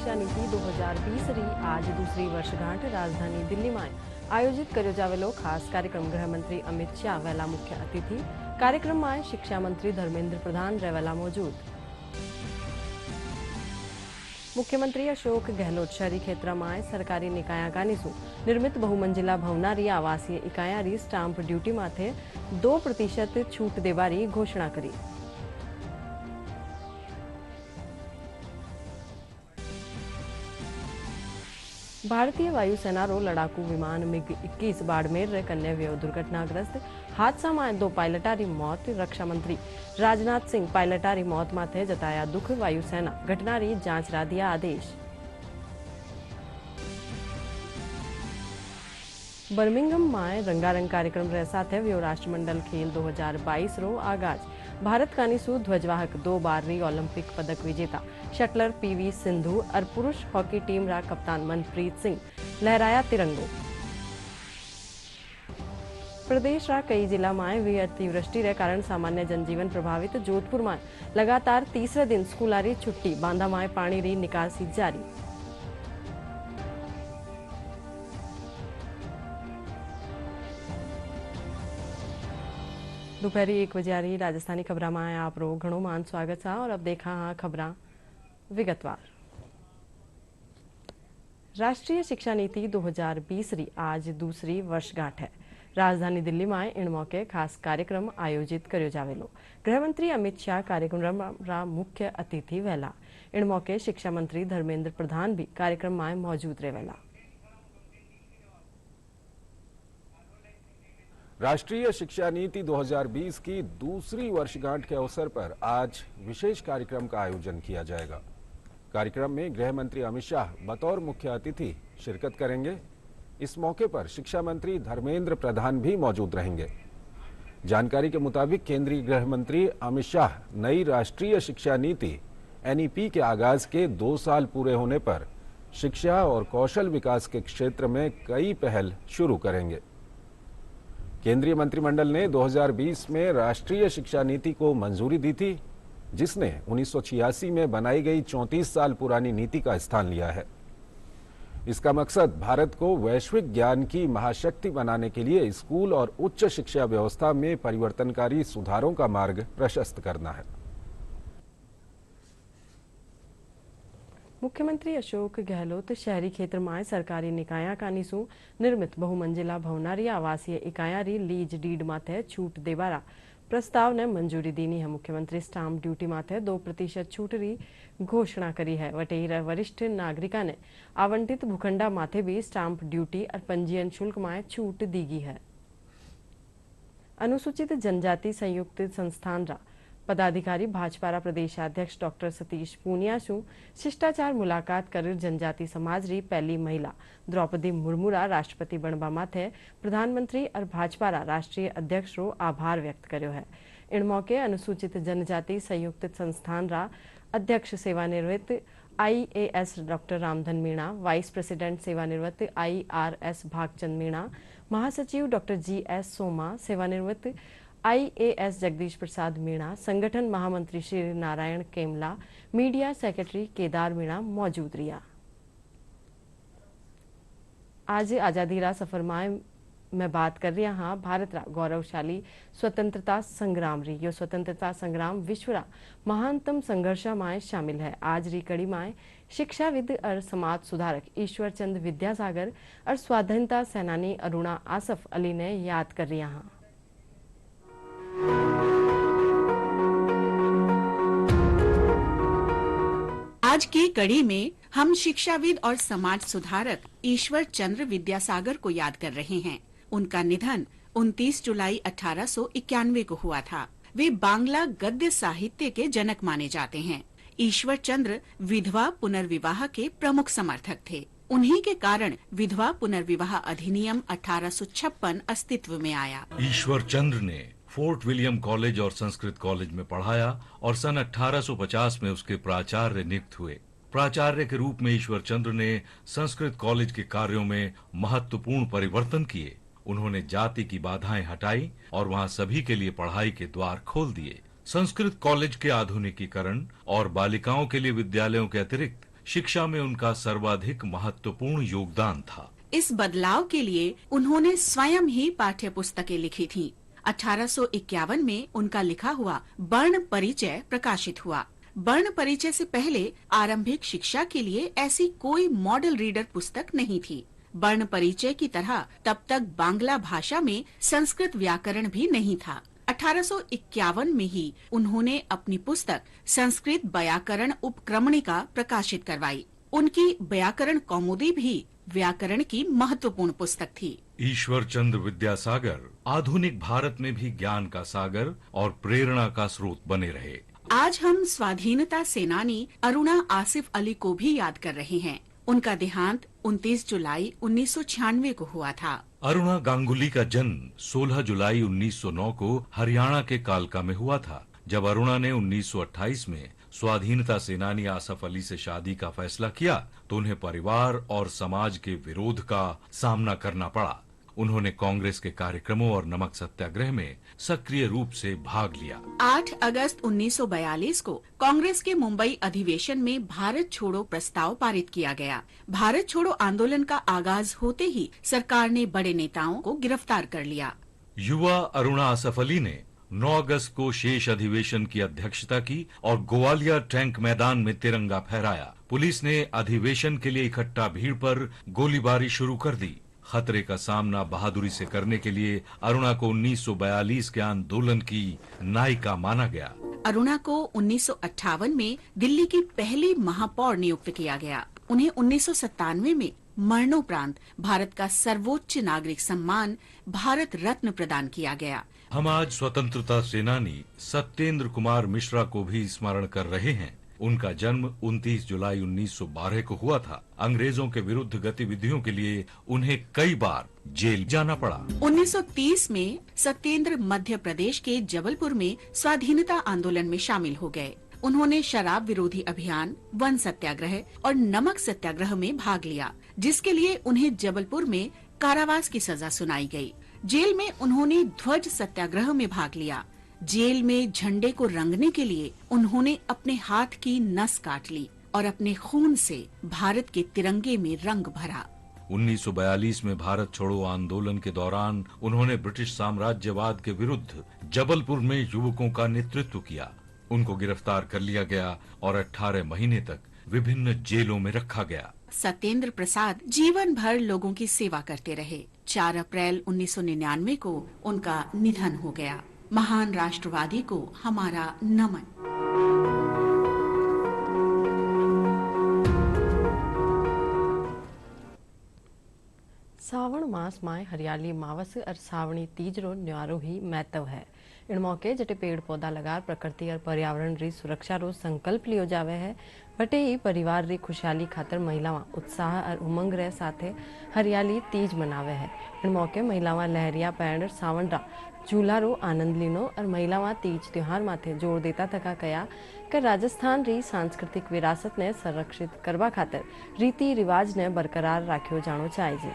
शिक्षा नीति 2020 री आज दूसरी वर्षगांठ राजधानी दिल्ली में आयोजित कर्यो जावेलो खास कार्यक्रम गृहमंत्री अमित शाह वहेला मुख्य अतिथि। कार्यक्रम में शिक्षा मंत्री धर्मेंद्र प्रधान रहेला मौजूद। मुख्यमंत्री अशोक गहलोत शहरी क्षेत्र में सरकारी निकायां निर्मित बहुमंजिला भवनारी आवासीय इकायारी स्टाम्प ड्यूटी माथे 2% छूट देवारी घोषणा करी। भारतीय वायुसेना रो लड़ाकू विमान MiG-21 बाड़मेर रे कन्या व्यय दुर्घटनाग्रस्त हादसा में 2 पायलटारी मौत। रक्षा मंत्री राजनाथ सिंह पायलटारी मौत माथे जताया दुख। वायुसेना घटनारी जांच रा दिया आदेश। बर्मिंघम में रंगारंग कार्यक्रम रे साथे व्यय राष्ट्रमंडल खेल 2022 रो आगाज। भारत कानीसू ध्वजवाहक 2 बार री ओलंपिक पदक विजेता शटलर PV सिंधु और पुरुष हॉकी टीम रा कप्तान मनप्रीत सिंह लहराया तिरंगो। प्रदेश रा कई जिला में हुई अतिवृष्टि रे कारण सामान्य जनजीवन प्रभावित। जोधपुर में लगातार तीसरे दिन स्कूलारी छुट्टी। बांधा में पानी री निकासी जारी। दोपहरी 1 बजे आ रही राजस्थानी खबरा में आप रो घणो मान स्वागत है। और अब देखा हाँ खबरा विगतवार। राष्ट्रीय शिक्षा नीति 2020 री आज दूसरी वर्षगांठ है। राजधानी दिल्ली में इन मौके खास कार्यक्रम आयोजित कर्यो जावेलो। गृहमंत्री अमित शाह कार्यक्रम रा मुख्य अतिथि वहेला। इन मौके शिक्षा मंत्री धर्मेंद्र प्रधान भी कार्यक्रम में मौजूद रहेला। राष्ट्रीय शिक्षा नीति 2020 की दूसरी वर्षगांठ के अवसर पर आज विशेष कार्यक्रम का आयोजन किया जाएगा। कार्यक्रम में गृह मंत्री अमित शाह बतौर मुख्य अतिथि शिरकत करेंगे। इस मौके पर शिक्षा मंत्री धर्मेंद्र प्रधान भी मौजूद रहेंगे। जानकारी के मुताबिक केंद्रीय गृह मंत्री अमित शाह नई राष्ट्रीय शिक्षा नीति NEP के आगाज के 2 साल पूरे होने पर शिक्षा और कौशल विकास के क्षेत्र में कई पहल शुरू करेंगे। केंद्रीय मंत्रिमंडल ने 2020 में राष्ट्रीय शिक्षा नीति को मंजूरी दी थी, जिसने 1986 में बनाई गई 34 साल पुरानी नीति का स्थान लिया है। इसका मकसद भारत को वैश्विक ज्ञान की महाशक्ति बनाने के लिए स्कूल और उच्च शिक्षा व्यवस्था में परिवर्तनकारी सुधारों का मार्ग प्रशस्त करना है। मुख्यमंत्री अशोक गहलोत शहरी क्षेत्र में सरकारी निकायां कानीसू निर्मित बहुमंजिला भवनारी आवासीय इकायारी लीज डीड माथे छूट देवारा प्रस्ताव ने मंजूरी दीनी है। मुख्यमंत्री स्टाम्प ड्यूटी माथे 2% छूट री घोषणा करी है। वटेर वरिष्ठ नागरिका ने आवंटित भूखंडा माथे भी स्टाम्प ड्यूटी और पंजीयन शुल्क में छूट दी गई है। अनुसूचित जनजाति संयुक्त संस्थान रा पदाधिकारी भाजपा प्रदेशाध्यक्ष डॉक्टर सतीश पूनिया सु शिष्टाचार मुलाकात कर जनजाति समाज री पहली महिला द्रौपदी मुर्मू रा राष्ट्रपति बनवा माथे प्रधानमंत्री और भाजपा राष्ट्रीय अध्यक्ष रो आभार व्यक्त कर्यो है। इन मौके अनुसूचित जनजाति संयुक्त संस्थान रा अध्यक्ष सेवानिवृत्त IAS doctor Ramdhan Meena, vice president सेवानिवृत्त IRS भागचंद मीणा, महासचिव डॉक्टर GS सोमा, सेवानिवृत्त IAS जगदीश प्रसाद मीणा, संगठन महामंत्री श्री नारायण केमला, मीडिया सेक्रेटरी केदार मीणा मौजूद रिया। आज आजादी रा सफर में बात कर रही हाँ भारत रा गौरवशाली स्वतंत्रता संग्राम री। यो स्वतंत्रता संग्राम विश्व रा महानतम संघर्ष में शामिल है। आज री कड़ी में शिक्षाविद और समाज सुधारक ईश्वर चंद विद्यासागर और स्वाधीनता सेनानी अरुणा आसफ अली ने याद कर रही हाँ। आज की कड़ी में हम शिक्षाविद और समाज सुधारक ईश्वर चंद्र विद्यासागर को याद कर रहे हैं। उनका निधन 29 जुलाई 1891 को हुआ था। वे बांग्ला गद्य साहित्य के जनक माने जाते हैं। ईश्वर चंद्र विधवा पुनर्विवाह के प्रमुख समर्थक थे। उन्हीं के कारण विधवा पुनर्विवाह अधिनियम 1856 अस्तित्व में आया। ईश्वर चंद्र ने फोर्ट विलियम कॉलेज और संस्कृत कॉलेज में पढ़ाया और सन 1850 में उसके प्राचार्य नियुक्त हुए। प्राचार्य के रूप में ईश्वर चंद्र ने संस्कृत कॉलेज के कार्यों में महत्वपूर्ण परिवर्तन किए। उन्होंने जाति की बाधाएं हटाई और वहां सभी के लिए पढ़ाई के द्वार खोल दिए। संस्कृत कॉलेज के आधुनिकीकरण और बालिकाओं के लिए विद्यालयों के अतिरिक्त शिक्षा में उनका सर्वाधिक महत्वपूर्ण योगदान था। इस बदलाव के लिए उन्होंने स्वयं ही पाठ्य पुस्तकें लिखी थीं। 1851 में उनका लिखा हुआ वर्ण परिचय प्रकाशित हुआ। वर्ण परिचय से पहले आरंभिक शिक्षा के लिए ऐसी कोई मॉडल रीडर पुस्तक नहीं थी। वर्ण परिचय की तरह तब तक बांग्ला भाषा में संस्कृत व्याकरण भी नहीं था। 1851 में ही उन्होंने अपनी पुस्तक संस्कृत व्याकरण उपक्रमणिका प्रकाशित करवाई। उनकी व्याकरण कौमुदी भी व्याकरण की महत्वपूर्ण पुस्तक थी। ईश्वर चंद्र विद्यासागर आधुनिक भारत में भी ज्ञान का सागर और प्रेरणा का स्रोत बने रहे। आज हम स्वाधीनता सेनानी अरुणा आसिफ अली को भी याद कर रहे हैं। उनका देहांत 29 जुलाई 1996 को हुआ था। अरुणा गांगुली का जन्म 16 जुलाई 1909 को हरियाणा के कालका में हुआ था। जब अरुणा ने 1928 में स्वाधीनता सेनानी आसफ अली से शादी का फैसला किया तो उन्हें परिवार और समाज के विरोध का सामना करना पड़ा। उन्होंने कांग्रेस के कार्यक्रमों और नमक सत्याग्रह में सक्रिय रूप से भाग लिया। 8 अगस्त 1942 को कांग्रेस के मुंबई अधिवेशन में भारत छोड़ो प्रस्ताव पारित किया गया। भारत छोड़ो आंदोलन का आगाज होते ही सरकार ने बड़े नेताओं को गिरफ्तार कर लिया। युवा अरुणा आसफ अली ने 9 अगस्त को शेष अधिवेशन की अध्यक्षता की और ग्वालियर टैंक मैदान में तिरंगा फहराया। पुलिस ने अधिवेशन के लिए इकट्ठा भीड़ पर गोलीबारी शुरू कर दी। खतरे का सामना बहादुरी से करने के लिए अरुणा को 1942 के आंदोलन की नायिका माना गया। अरुणा को 1958 में दिल्ली की पहली महापौर नियुक्त किया गया। उन्हें 1997 में मरणोपरांत भारत का सर्वोच्च नागरिक सम्मान भारत रत्न प्रदान किया गया। हम आज स्वतंत्रता सेनानी सत्येंद्र कुमार मिश्रा को भी स्मरण कर रहे हैं। उनका जन्म 29 जुलाई 1912 को हुआ था। अंग्रेजों के विरुद्ध गतिविधियों के लिए उन्हें कई बार जेल जाना पड़ा। 1930 में सत्येंद्र मध्य प्रदेश के जबलपुर में स्वाधीनता आंदोलन में शामिल हो गए। उन्होंने शराब विरोधी अभियान, वन सत्याग्रह और नमक सत्याग्रह में भाग लिया, जिसके लिए उन्हें जबलपुर में कारावास की सजा सुनाई गई। जेल में उन्होंने ध्वज सत्याग्रह में भाग लिया। जेल में झंडे को रंगने के लिए उन्होंने अपने हाथ की नस काट ली और अपने खून से भारत के तिरंगे में रंग भरा। 1942 में भारत छोड़ो आंदोलन के दौरान उन्होंने ब्रिटिश साम्राज्यवाद के विरुद्ध जबलपुर में युवकों का नेतृत्व किया। उनको गिरफ्तार कर लिया गया और 18 महीने तक विभिन्न जेलों में रखा गया। सत्येंद्र प्रसाद जीवन भर लोगों की सेवा करते रहे। 4 अप्रैल 1999 को उनका निधन हो गया। महान राष्ट्रवादी को हमारा नमन। सावण मास में हरियाली मावस और सावणी तीज रो न्यारो ही महत्व है। इन मौके जटे पेड़ पौधा लगा प्रकृति और पर्यावरण री सुरक्षा रो संकल्प लियो जावे है। बटे ही परिवार री खुशहाली खातर महिलावां उत्साह और उमंग रे साथे हरियाली तीज मनावे है। इन मौके महिलावां लहरिया पैंड सावण रा झूला रो आनंद लीनो और महिलावां तीज त्योहार माथे जोर देता थका कया कि राजस्थान री सांस्कृतिक विरासत ने संरक्षित करवा खातर रीति रिवाज ने बरकरार राख्यो जानो चाहिए।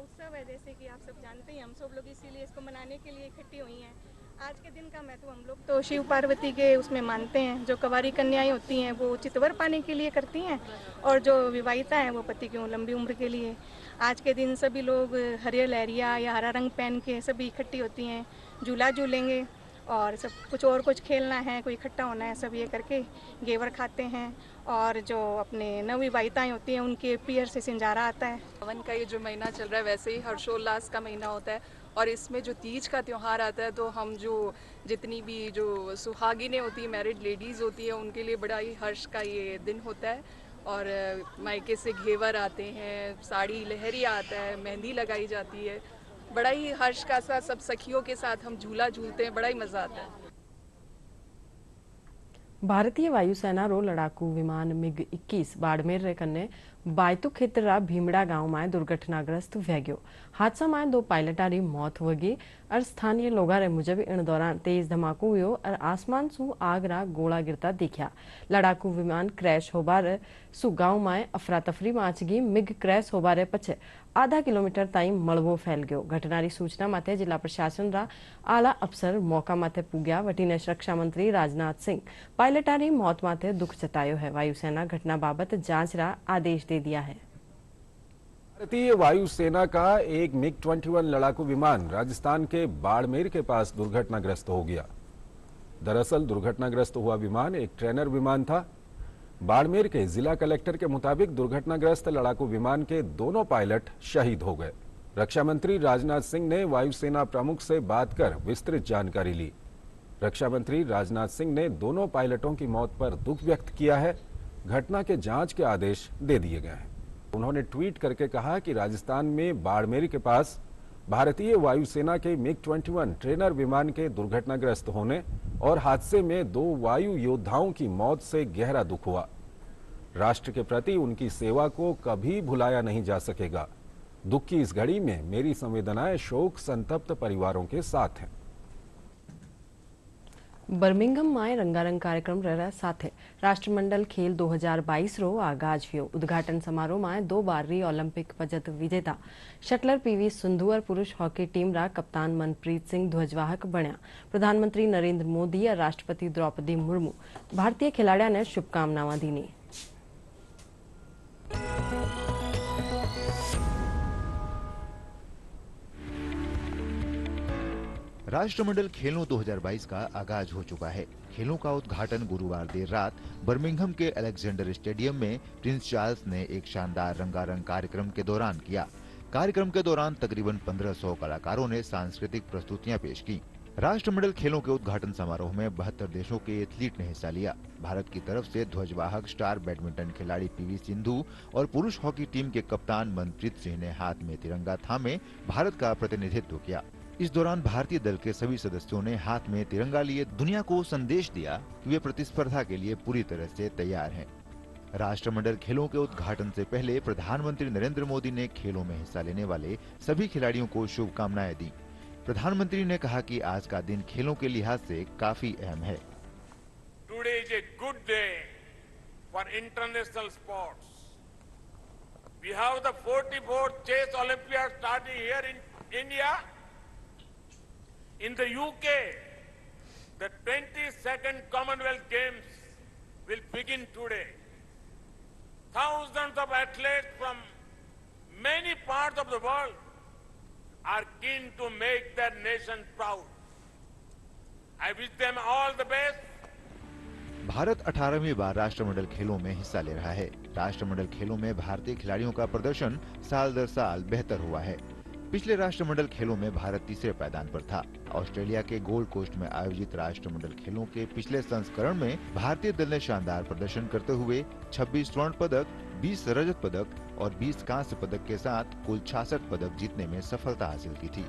उत्सव है, जैसे कि आप सब जानते हैं, हम सब लोग इसीलिए इसको मनाने के लिए इकट्ठी हुई हैं। आज के दिन का महत्व हम लोग तो शिव पार्वती के उसमें मानते हैं। जो कुंवारी कन्याएं होती हैं वो चितवर पाने के लिए करती हैं और जो विवाहिता हैं वो पति की लंबी उम्र के लिए। आज के दिन सभी लोग हरियर लहरिया या हरा रंग पहन के सभी इकट्ठी होती हैं, झूला झूलेंगे और सब कुछ और कुछ खेलना है, कोई इकट्ठा होना है, सब ये करके घेवर खाते हैं। और जो अपने नवविवाहिताएं होती हैं उनके पियर से सिंजारा आता है। सावन का ये जो महीना चल रहा है वैसे ही हर्षोल्लास का महीना होता है और इसमें जो तीज का त्यौहार आता है तो हम जो जितनी भी जो सुहागिनें होती हैं, मैरिड लेडीज़ होती है, उनके लिए बड़ा ही हर्ष का ये दिन होता है। और मायके से घेवर आते हैं, साड़ी लहरिया आता है, मेहंदी लगाई जाती है, बड़ा ही हर्ष का सा सब सखियों के साथ हम झूला झूलते हैं, बड़ा ही मज़ा आता है। भारतीय वायुसेना रो लड़ाकू विमान MiG-21 बाड़मेर रे कन्ने बायतु क्षेत्र रा भीमड़ा गांव में दुर्घटनाग्रस्त व्या गयो। हादसा में 2 पायलटा री मौत होगी और स्थानीय लोगा रे मुजब इन दौरान तेज धमाको हुयो और आसमान सु आग रा गोला गिरता दिख्या। लड़ाकू विमान क्रैश होबार सु गांव में अफरा तफरी माचगी। MiG क्रैश होबारे पछे आधा किलोमीटर ताई मलबो फैल गयो। घटनारी सूचना माथे जिला प्रशासन रा आला अफसर मौका माथे पुग्या। वटीने रक्षा मंत्री राजनाथ सिंह पायलटारी मौत माथे दुख जतायो है। वायुसेना घटना बाबत जांच रा आदेश दे दिया है। भारतीय वायुसेना का एक MiG-21 लड़ाकू विमान राजस्थान के बाड़मेर के पास दुर्घटनाग्रस्त हो गया। दरअसल दुर्घटनाग्रस्त हुआ विमान एक ट्रेनर विमान था। बाड़मेर के जिला कलेक्टर के मुताबिक दुर्घटनाग्रस्त लड़ाकू विमान के दोनों पायलट शहीद हो गए। रक्षा मंत्री राजनाथ सिंह ने वायुसेना प्रमुख से बात कर विस्तृत जानकारी ली। रक्षा मंत्री राजनाथ सिंह ने दोनों पायलटों की मौत पर दुख व्यक्त किया है। घटना के जांच के आदेश दे दिए गए हैं। उन्होंने ट्वीट करके कहा कि राजस्थान में बाड़मेर के पास भारतीय वायुसेना के MiG-21 ट्रेनर विमान के दुर्घटनाग्रस्त होने और हादसे में 2 वायु योद्धाओं की मौत से गहरा दुख हुआ। राष्ट्र के प्रति उनकी सेवा को कभी भुलाया नहीं जा सकेगा। दुख की इस घड़ी में मेरी संवेदनाएं शोक संतप्त परिवारों के साथ हैं। बर्मिंघम में रंगारंग कार्यक्रम रह साथे राष्ट्रमंडल खेल 2022 रो आगाज हुयो। उद्घाटन समारोह में 2 बार री ओलंपिक पदक विजेता शटलर PV सिंधु और पुरुष हॉकी टीम रा कप्तान मनप्रीत सिंह ध्वजवाहक बन्या। प्रधानमंत्री नरेंद्र मोदी और राष्ट्रपति द्रौपदी मुर्मू भारतीय खिलाड़ियों ने शुभकामनाएं दीनी। राष्ट्रमंडल खेलों 2022 का आगाज हो चुका है। खेलों का उद्घाटन गुरुवार देर रात बर्मिंघम के अलेक्जेंडर स्टेडियम में प्रिंस चार्ल्स ने एक शानदार रंगारंग कार्यक्रम के दौरान किया। कार्यक्रम के दौरान तकरीबन 1500 कलाकारों ने सांस्कृतिक प्रस्तुतियां पेश की। राष्ट्रमंडल खेलों के उद्घाटन समारोह में 72 देशों के एथलीट ने हिस्सा लिया। भारत की तरफ से ध्वजवाहक स्टार बैडमिंटन खिलाड़ी PV सिंधु और पुरुष हॉकी टीम के कप्तान मनप्रीत सिंह ने हाथ में तिरंगा थामे भारत का प्रतिनिधित्व किया। इस दौरान भारतीय दल के सभी सदस्यों ने हाथ में तिरंगा लिए दुनिया को संदेश दिया कि वे प्रतिस्पर्धा के लिए पूरी तरह से तैयार हैं। राष्ट्रमंडल खेलों के उद्घाटन से पहले प्रधानमंत्री नरेंद्र मोदी ने खेलों में हिस्सा लेने वाले सभी खिलाड़ियों को शुभकामनाएं दी। प्रधानमंत्री ने कहा कि आज का दिन खेलों के लिहाज से काफी अहम है। Today is a good day for international sports. We have the 44th Chess Olympiad starting here in India. In the UK, the 22nd Commonwealth Games will begin today. Thousands of athletes from many parts of the world are keen to make their nation proud. I wish them all the best. Bharat 18वीं बार राष्ट्रमंडल खेलों में हिस्सा ले रहा है। राष्ट्रमंडल खेलों में भारतीय खिलाड़ियों का प्रदर्शन साल दर साल बेहतर हुआ है। पिछले राष्ट्रमंडल खेलों में भारत तीसरे पायदान पर था। ऑस्ट्रेलिया के गोल्ड कोस्ट में आयोजित राष्ट्रमंडल खेलों के पिछले संस्करण में भारतीय दल ने शानदार प्रदर्शन करते हुए 26 स्वर्ण पदक, 20 रजत पदक और 20 कांस्य पदक के साथ कुल 66 पदक जीतने में सफलता हासिल की थी।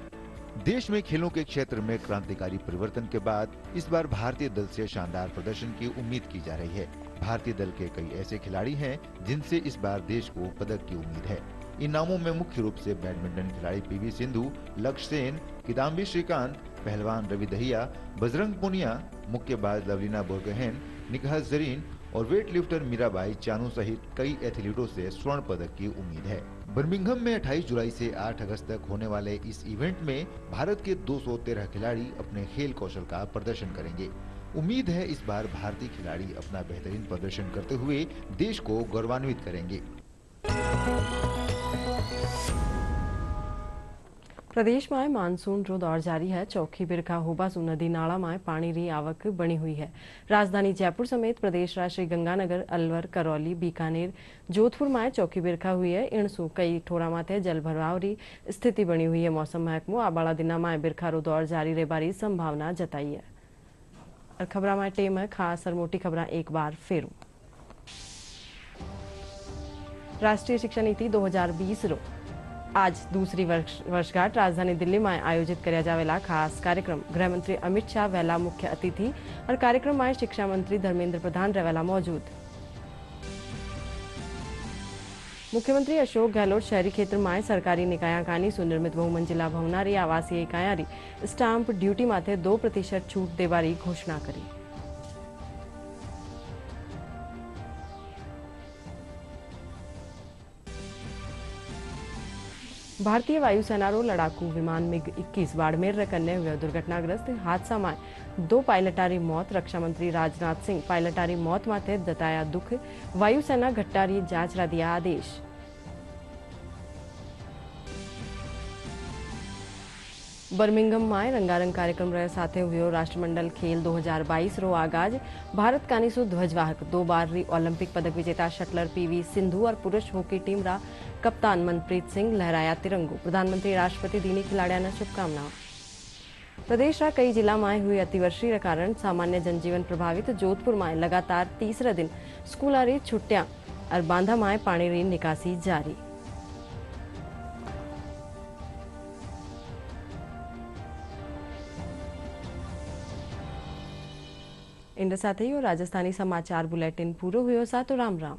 देश में खेलों के क्षेत्र में क्रांतिकारी परिवर्तन के बाद इस बार भारतीय दल से शानदार प्रदर्शन की उम्मीद की जा रही है। भारतीय दल के कई ऐसे खिलाड़ी हैं जिनसे इस बार देश को पदक की उम्मीद है। इन नामों में मुख्य रूप से बैडमिंटन खिलाड़ी PV सिंधु, लक्ष्य सेन, किदाम्बी श्रीकांत, पहलवान रवि दहिया, बजरंग पुनिया, मुक्केबाज लवलीना बोरगोहेन, निकहत जरीन और वेट लिफ्टर मीराबाई चानू सहित कई एथलीटों से स्वर्ण पदक की उम्मीद है। बर्मिंघम में 28 जुलाई से 8 अगस्त तक होने वाले इस इवेंट में भारत के 213 खिलाड़ी अपने खेल कौशल का प्रदर्शन करेंगे। उम्मीद है इस बार भारतीय खिलाड़ी अपना बेहतरीन प्रदर्शन करते हुए देश को गौरवान्वित करेंगे। प्रदेश में मानसून रो दौर जारी है। चौखी बिरखा होबासू नदी नाला में पानी री आवक बनी हुई है। राजधानी जयपुर समेत प्रदेश श्री गंगानगर, अलवर, करौली, बीकानेर, जोधपुर में चौखी बिरखा हुई है। इणसू कई ठोरा माथे जल भराव री स्थिति बनी हुई है। मौसम महकमो आबाड़ा दिना में बिरखा रो दौर जारी रहेबारी संभावना जताई है। और खबरा में टेम है खास और मोटी खबरा एक बार फेरू। राष्ट्रीय शिक्षा नीति 2020 रो आज दूसरी वर्षगांठ राजधानी दिल्ली में आयोजित કર્યા જાવેલા खास कार्यक्रम गृहमंत्री अमित शाह वहेला मुख्य अतिथि और कार्यक्रम में शिक्षा मंत्री धर्मेंद्र प्रधान रहेला मौजूद। मुख्यमंत्री अशोक गहलोत शहरी क्षेत्र में सरकारी निकायाकानी सुनिर्मित बहुमंजिला भवनारी आवासीय इकायारी स्टाम्प ड्यूटी माथे 2% छूट देवारी घोषणा करी। भारतीय वायुसेना रो लड़ाकू विमान MiG-21 बाड़मेर कन्ने हुए दुर्घटनाग्रस्त हादसा में 2 पायलटारी मौत। रक्षा मंत्री राजनाथ सिंह पायलटारी मौत माथे जताया दुख। वायुसेना घटनारी जांच रा दिया आदेश। बर्मिंघम में रंगारंग कार्यक्रम रहे साथे हुए राष्ट्रमंडल खेल 2022 रो आगाज। भारत कानीसु ध्वजवाहक 2 बार री ओलंपिक पदक विजेता शटलर PV सिंधु और पुरुष हॉकी टीम रा कप्तान मनप्रीत सिंह लहराया तिरंगो। प्रधानमंत्री राष्ट्रपति दीनी खिलाड़ियां शुभकामनाएं। प्रदेश रा कई जिला में हुई अतिवर्षी रे कारण सामान्य जनजीवन प्रभावित। जोधपुर में लगातार तीसरे दिन स्कूल री छुट्टियां और बांधा में पानी री निकासी जारी। इन साथ ही राजस्थानी समाचार बुलेटिन पूरो हुयो सा तो राम राम।